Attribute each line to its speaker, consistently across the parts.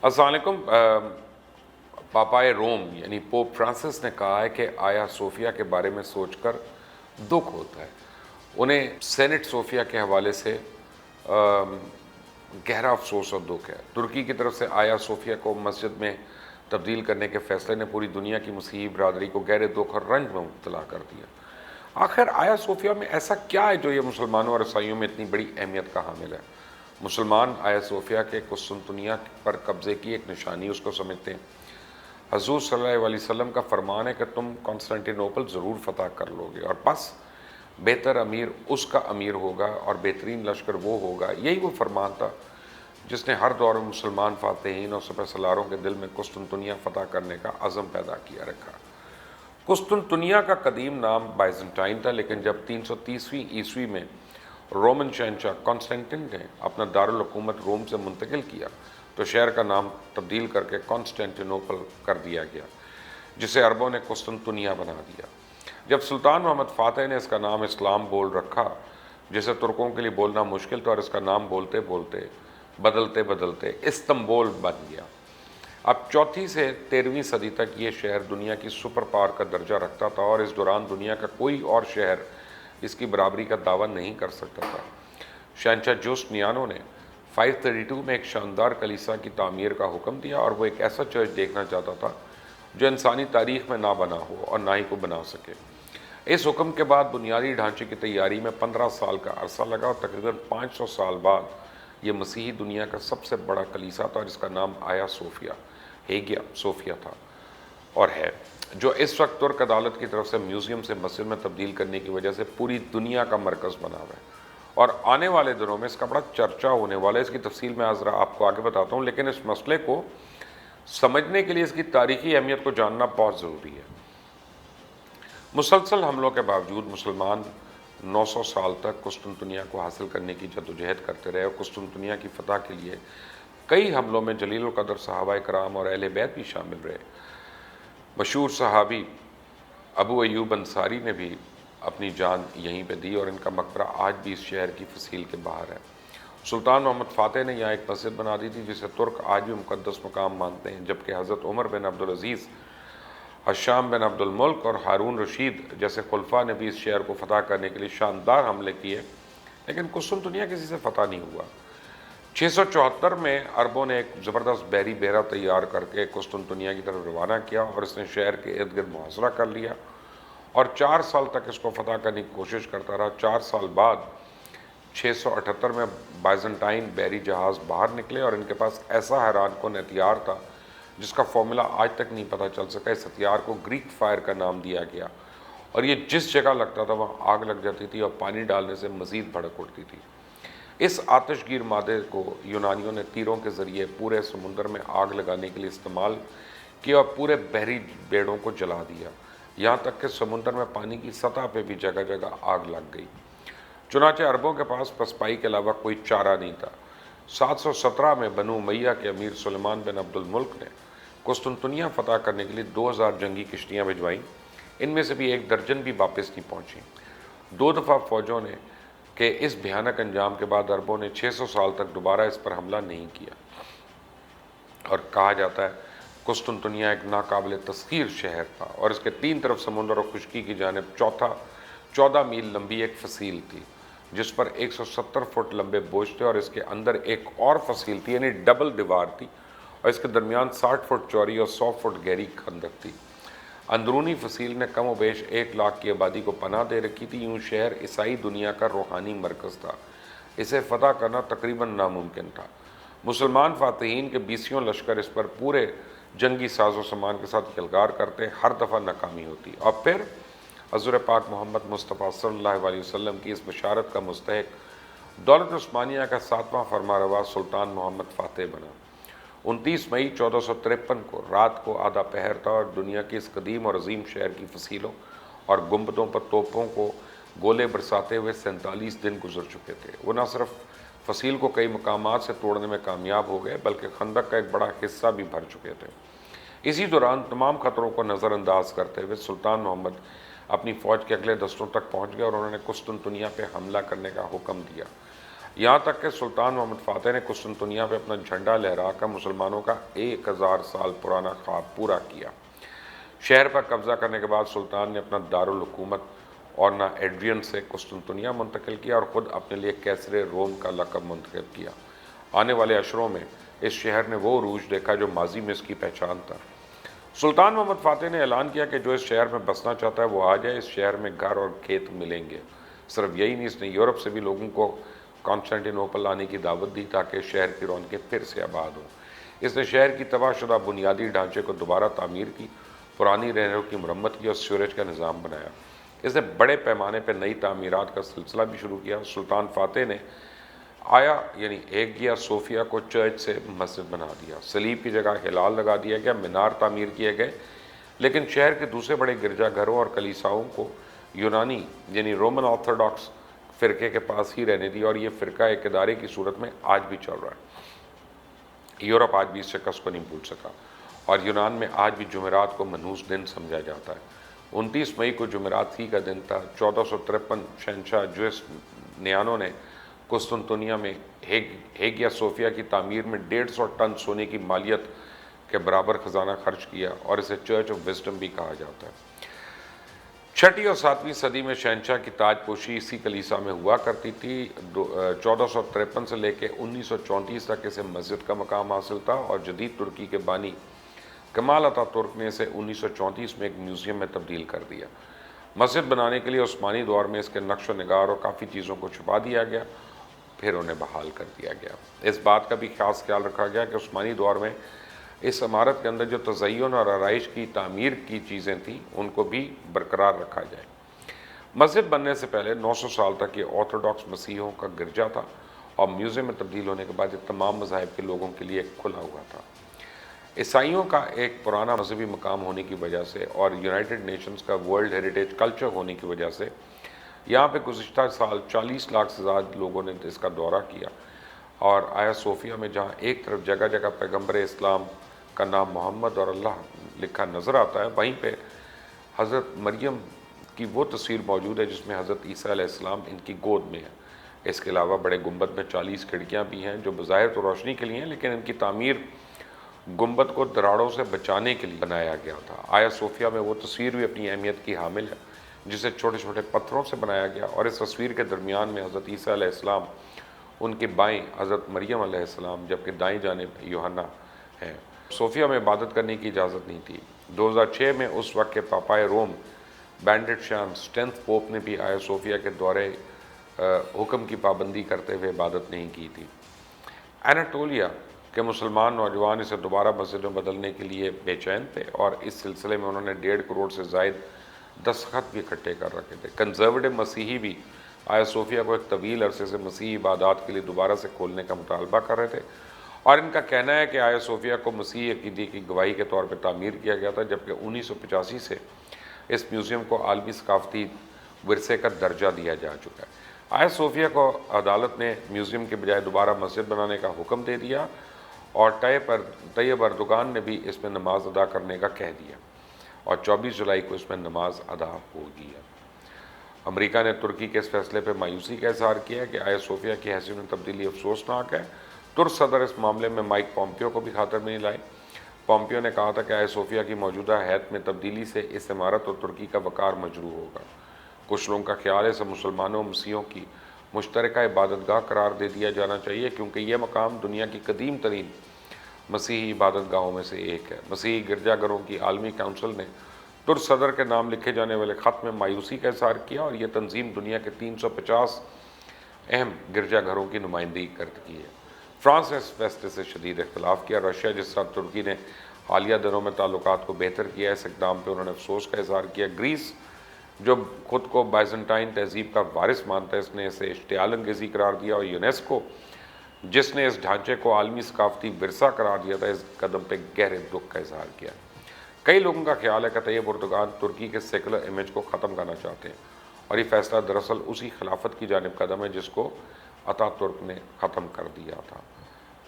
Speaker 1: السلام علیکم۔ پاپائے روم یعنی پوپ فرانسس نے کہا ہے کہ آیا صوفیہ کے بارے میں سوچ کر دکھ ہوتا ہے۔ انہیں سینٹ صوفیہ کے حوالے سے گہرا افسوس اور دکھ ہے۔ ترکی کی طرف سے آیا صوفیہ کو مسجد میں تبدیل کرنے کے فیصلے نے پوری دنیا کی مسیحی برادری کو گہرے دکھ اور رنج میں مبتلا کر دیا۔ آخر آیا صوفیہ میں ایسا کیا ہے جو یہ مسلمانوں اور عیسائیوں میں اتنی بڑی اہمیت کا حامل ہے؟ مسلمان آیا صوفیہ کے قسطنطنیہ پر قبضے کی ایک نشانی اس کو سمجھتے ہیں۔ حضور صلی اللہ علیہ وسلم کا فرمان ہے کہ تم قسطنطنیہ ضرور فتح کر لو گے، اور پس بہتر امیر اس کا امیر ہوگا اور بہترین لشکر وہ ہوگا۔ یہی وہ فرمان تھا جس نے ہر دور میں مسلمان فاتحین اور سپہ سالاروں کے دل میں قسطنطنیہ فتح کرنے کا عزم پیدا کیا رکھا۔ قسطنطنیہ کا قدیم نام بائزنٹائن تھا، لیکن جب 330 عیسوی میں رومن شہنشاہ کانسٹینٹن نے اپنا دارالحکومت روم سے منتقل کیا تو شہر کا نام تبدیل کر کے قسطنطنیہ کر دیا گیا، جسے عربوں نے قسطنطنیہ بنا دیا۔ جب سلطان محمد فاتح نے اس کا نام اسلام بول رکھا، جسے ترکوں کے لیے بولنا مشکل تھا، اور اس کا نام بولتے بولتے بدلتے بدلتے استنبول بن گیا۔ اب 4 سے 13ویں صدی تک یہ شہر دنیا کی سپر پاور کا درجہ رکھتا تھا، اور اس دوران دنیا کا کوئی اور شہر اس کی برابری کا دعویٰ نہیں کر سکتا تھا۔ شہنشاہ جوسٹنیانو نے 532 میں ایک شاندار کلیسا کی تعمیر کا حکم دیا، اور وہ ایک ایسا چرچ دیکھنا چاہتا تھا جو انسانی تاریخ میں نہ بنا ہو اور نہ ہی کو بنا سکے۔ اس حکم کے بعد بنیادی ڈھانچے کی تیاری میں 15 سال کا عرصہ لگا، اور تقریباً 500 سال بعد یہ مسیحی دنیا کا سب سے بڑا کلیسا تھا، جس کا نام آیا صوفیہ ہیگیا صوفیہ تھا اور ہے، جو اس وقت ترک عدالت کی طرف سے میوزیم سے مسجد میں تبدیل کرنے کی وجہ سے پوری دنیا کا مرکز بنا ہوا ہے، اور آنے والے دنوں میں اس کا بڑا چرچا ہونے والا ہے۔ اس کی تفصیل میں ذرا آپ کو آگے بتاتا ہوں، لیکن اس مسئلے کو سمجھنے کے لیے اس کی تاریخی اہمیت کو جاننا بہت ضروری ہے۔ مسلسل حملوں کے باوجود مسلمان 900 سال تک قسطنطنیہ کو حاصل کرنے کی جدوجہد کرتے رہے، اور قسطنطنیہ کی فتح کے لیے کئی حملوں میں جلیل القدر صحابہ کرام اور اہل بیت بھی شامل رہے۔ مشہور صحابی ابو ایوب انصاری نے بھی اپنی جان یہیں پہ دی، اور ان کا مقبرہ آج بھی اس شہر کی فصیل کے باہر ہے۔ سلطان محمد فاتح نے یہاں ایک مسجد بنا دی تھی جسے ترک آج بھی مقدس مقام مانتے ہیں، جبکہ حضرت عمر بن عبدالعزیز، ہشام بن عبد الملک اور ہارون رشید جیسے خلفاء نے بھی اس شہر کو فتح کرنے کے لیے شاندار حملے کیے، لیکن قسطنطنیہ کسی سے فتح نہیں ہوا۔ 674 میں عربوں نے ایک زبردست بحری بیڑا تیار کر کے قسطنطنیہ کی طرف روانہ کیا، اور اس نے شہر کے ارد گرد محاصرہ کر لیا، اور 4 سال تک اس کو فتح کرنے کی کوشش کرتا رہا۔ 4 سال بعد 678 میں بائزنٹائن بحری جہاز باہر نکلے، اور ان کے پاس ایسا حیران کن ہتھیار تھا جس کا فارمولا آج تک نہیں پتہ چل سکا۔ اس ہتھیار کو گریک فائر کا نام دیا گیا، اور یہ جس جگہ لگتا تھا وہاں آگ لگ جاتی تھی، اور پانی ڈالنے سے مزید بھڑک اٹھتی تھی۔ اس آتش گیر مادے کو یونانیوں نے تیروں کے ذریعے پورے سمندر میں آگ لگانے کے لیے استعمال کیا، اور پورے بحری بیڑوں کو جلا دیا، یہاں تک کہ سمندر میں پانی کی سطح پہ بھی جگہ جگہ آگ لگ گئی۔ چنانچہ عربوں کے پاس پسپائی کے علاوہ کوئی چارہ نہیں تھا۔ 717 میں بنو امیہ کے امیر سلیمان بن عبد الملک نے قسطنطنیہ فتح کرنے کے لیے 2000 جنگی کشتیاں بھجوائیں، ان میں سے بھی 1 درجن بھی واپس نہیں پہنچیں۔ 2 دفعہ فوجوں نے کہ اس بھیانک انجام کے بعد عربوں نے 600 سال تک دوبارہ اس پر حملہ نہیں کیا، اور کہا جاتا ہے قسطنطنیہ ایک ناقابل تسخیر شہر تھا، اور اس کے 3 طرف سمندر اور خشکی کی جانب 14 میل لمبی ایک فصیل تھی، جس پر 170 فٹ لمبے برج تھے، اور اس کے اندر ایک اور فصیل تھی، یعنی ڈبل دیوار تھی، اور اس کے درمیان 60 فٹ چوڑی اور 100 فٹ گہری خندق تھی۔ اندرونی فصیل نے کم و بیش 1 لاکھ کی آبادی کو پناہ دے رکھی تھی۔ یوں شہر عیسائی دنیا کا روحانی مرکز تھا، اسے فتح کرنا تقریباً ناممکن تھا۔ مسلمان فاتحین کے 20 لشکر اس پر پورے جنگی ساز و سامان کے ساتھ یلغار کرتے، ہر دفعہ ناکامی ہوتی، اور پھر حضور پاک محمد مصطفیٰ صلی اللہ علیہ وسلم کی اس بشارت کا مستحق دولت عثمانیہ کا 7واں فرمانروا سلطان محمد فاتح بنا۔ 29 مئی 1453 کو رات کو آدھا پہر تھا، اور دنیا کے اس قدیم اور عظیم شہر کی فصیلوں اور گنبدوں پر توپوں کو گولے برساتے ہوئے 47 دن گزر چکے تھے۔ وہ نہ صرف فصیل کو کئی مقامات سے توڑنے میں کامیاب ہو گئے، بلکہ خندق کا ایک بڑا حصہ بھی بھر چکے تھے۔ اسی دوران تمام خطروں کو نظر انداز کرتے ہوئے سلطان محمد اپنی فوج کے اگلے دستوں تک پہنچ گئے، اور انہوں نے قسطنطنیہ پہ حملہ کرنے کا حکم دیا۔ یہاں تک کہ سلطان محمد فاتح نے قسطنطنیہ پہ اپنا جھنڈا لہرا کر مسلمانوں کا 1000 سال پرانا خواب پورا کیا۔ شہر پر قبضہ کرنے کے بعد سلطان نے اپنا دارالحکومت اور نہ ایڈرین سے قسطنطنیہ منتقل کیا اور خود اپنے لیے کیسر روم کا لقب منتخب کیا۔ آنے والے اشروں میں اس شہر نے وہ عروج دیکھا جو ماضی میں اس کی پہچان تھا۔ سلطان محمد فاتح نے اعلان کیا کہ جو اس شہر میں بسنا چاہتا ہے وہ آ جائے، اس شہر میں گھر اور کھیت ملیں گے۔ صرف یہی نہیں، اس نے یورپ سے بھی لوگوں کو کانسٹینٹینوپل آنے کی دعوت دی تاکہ شہر کی رونقیں پھر سے آباد ہوں۔ اس نے شہر کی تباہ شدہ بنیادی ڈھانچے کو دوبارہ تعمیر کی، پرانی رہنوں کی مرمت کی اور سیوریج کا نظام بنایا۔ اس نے بڑے پیمانے پہ نئی تعمیرات کا سلسلہ بھی شروع کیا۔ سلطان فاتح نے ایگیا صوفیہ کو چرچ سے مسجد بنا دیا، صلیب کی جگہ ہلال لگا دیا گیا، مینار تعمیر کیے گئے، لیکن شہر کے دوسرے بڑے گرجا گھروں اور کلیساؤں کو یونانی رومن آرتھوڈاکس فرقے کے پاس ہی رہنے دی، اور یہ فرقہ ایک ادارے کی صورت میں آج بھی چل رہا ہے۔ یورپ آج بھی اس شکست کو نہیں بھول سکا، اور یونان میں آج بھی جمعرات کو منحوس دن سمجھا جاتا ہے۔ 29 مئی کو جمعرات ہی کا دن تھا۔ 1453 شہنشاہ جوسٹینیانو نے قسطنطنیہ میں ہیگیا صوفیہ کی تعمیر میں 150 ٹن سونے کی مالیت کے برابر خزانہ خرچ کیا، اور اسے چرچ آف وزڈم بھی کہا جاتا ہے۔ 6 اور 7ویں صدی میں شہنشاہ کی تاج پوشی اسی کلیسا میں ہوا کرتی تھی۔ 1453 سے لے کے 1934 تک اسے مسجد کا مقام حاصل تھا، اور جدید ترکی کے بانی کمال اتا ترک نے اسے 1934 میں ایک میوزیم میں تبدیل کر دیا۔ مسجد بنانے کے لیے عثمانی دور میں اس کے نقش و نگار اور کافی چیزوں کو چھپا دیا گیا، پھر انہیں بحال کر دیا گیا۔ اس بات کا بھی خاص خیال رکھا گیا کہ عثمانی دور میں اس عمارت کے اندر جو تزئین اور آرائش کی تعمیر کی چیزیں تھیں ان کو بھی برقرار رکھا جائے۔ مسجد بننے سے پہلے 900 سال تک یہ آرتھوڈاکس مسیحیوں کا گرجا تھا، اور میوزیم میں تبدیل ہونے کے بعد یہ تمام مذاہب کے لوگوں کے لیے کھلا ہوا تھا۔ عیسائیوں کا ایک پرانا مذہبی مقام ہونے کی وجہ سے اور یونائٹڈ نیشنز کا ورلڈ ہیریٹیج کلچر ہونے کی وجہ سے یہاں پہ گزشتہ سال 40 لاکھ سے زیادہ لوگوں نے اس کا دورہ کیا، اور آیا صوفیہ میں جہاں ایک طرف جگہ جگہ پیغمبر اسلام کا نام محمد اور اللہ لکھا نظر آتا ہے، وہیں پہ حضرت مریم کی وہ تصویر موجود ہے جس میں حضرت عیسیٰ علیہ السلام ان کی گود میں ہے۔ اس کے علاوہ بڑے گنبد میں 40 کھڑکیاں بھی ہیں جو بظاہر تو روشنی کے لیے ہیں، لیکن ان کی تعمیر گنبد کو دراڑوں سے بچانے کے لیے بنایا گیا تھا۔ آیا صوفیہ میں وہ تصویر بھی اپنی اہمیت کی حامل ہے جسے چھوٹے چھوٹے پتھروں سے بنایا گیا، اور اس تصویر کے درمیان میں حضرت عیسیٰ علیہ السلام، ان کے بائیں حضرت مریم علیہ السلام، جبکہ دائیں جانب یوحنا ہیں۔ صوفیہ میں عبادت کرنے کی اجازت نہیں تھی۔ 2006 میں اس وقت کے پاپائے روم بینڈٹ شانس 10th پوپ نے بھی آیا صوفیہ کے دورے حکم کی پابندی کرتے ہوئے عبادت نہیں کی تھی۔ ایناٹولیا کہ مسلمان نوجوان اسے دوبارہ مسجد میں بدلنے کے لیے بے چین تھے، اور اس سلسلے میں انہوں نے 1.5 کروڑ سے زائد دستخط بھی اکٹھے کر رکھے تھے۔ کنزرویٹو مسیحی بھی آیا صوفیہ کو ایک طویل عرصے سے مسیحی عبادات کے لیے دوبارہ سے کھولنے کا مطالبہ کر رہے تھے، اور ان کا کہنا ہے کہ آیا صوفیہ کو مسیحی عقیدے کی گواہی کے طور پہ تعمیر کیا گیا تھا، جبکہ 1985 سے اس میوزیم کو عالمی ثقافتی ورثے کا درجہ دیا جا چکا ہے۔ آیا صوفیہ کو عدالت نے میوزیم کے بجائے دوبارہ مسجد بنانے کا حکم دے دیا، اور طیب اردوغان نے بھی اس میں نماز ادا کرنے کا کہہ دیا، اور 24 جولائی کو اس میں نماز ادا ہوگی۔ امریکہ نے ترکی کے اس فیصلے پہ مایوسی کا اظہار کیا ہے کہ آیا صوفیہ کی حیثیت میں تبدیلی افسوسناک ہے۔ ترک صدر اس معاملے میں مائک پومپیو کو بھی خاطر میں نہیں لائے۔ پومپیو نے کہا تھا کہ آیا صوفیہ کی موجودہ حیت میں تبدیلی سے اس عمارت اور ترکی کا وقار مجروح ہوگا۔ کچھ لوگوں کا خیال ہے اسے مسلمانوں اور مسیحیوں کی مشترکہ عبادت گاہ قرار دے دیا جانا چاہیے، کیونکہ یہ مقام دنیا کی قدیم ترین مسیحی عبادت گاہوں میں سے ایک ہے۔ مسیحی گرجا گھروں کی عالمی کونسل نے ترک صدر کے نام لکھے جانے والے خط میں مایوسی کا اظہار کیا، اور یہ تنظیم دنیا کے 350 اہم گرجا گھروں کی نمائندگی کرتی ہے۔ فرانس نے اس فیصلے سے شدید اختلاف کیا۔ رشیا جس طرح ترکی نے حالیہ دنوں میں تعلقات کو بہتر کیا، اس اقدام پہ انہوں نے افسوس کا اظہار کیا۔ گریس جو خود کو بائزنٹائن تہذیب کا وارث مانتا ہے، اس نے اسے اشتعال انگیزی قرار دیا، اور یونیسکو جس نے اس ڈھانچے کو عالمی ثقافتی ورثہ قرار دیا تھا، اس قدم پہ گہرے دکھ کا اظہار کیا۔ کئی لوگوں کا خیال ہے کہ طیب اردوغان ترکی کے سیکولر امیج کو ختم کرنا چاہتے ہیں، اور یہ فیصلہ دراصل اسی خلافت کی جانب قدم ہے جس کو اتا ترک نے ختم کر دیا تھا۔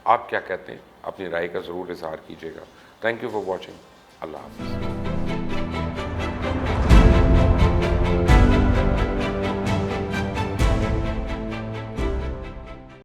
Speaker 1: آپ کیا کہتے ہیں؟ اپنی رائے کا ضرور اظہار کیجیے گا۔ Thank you for watching. اللہ حافظ۔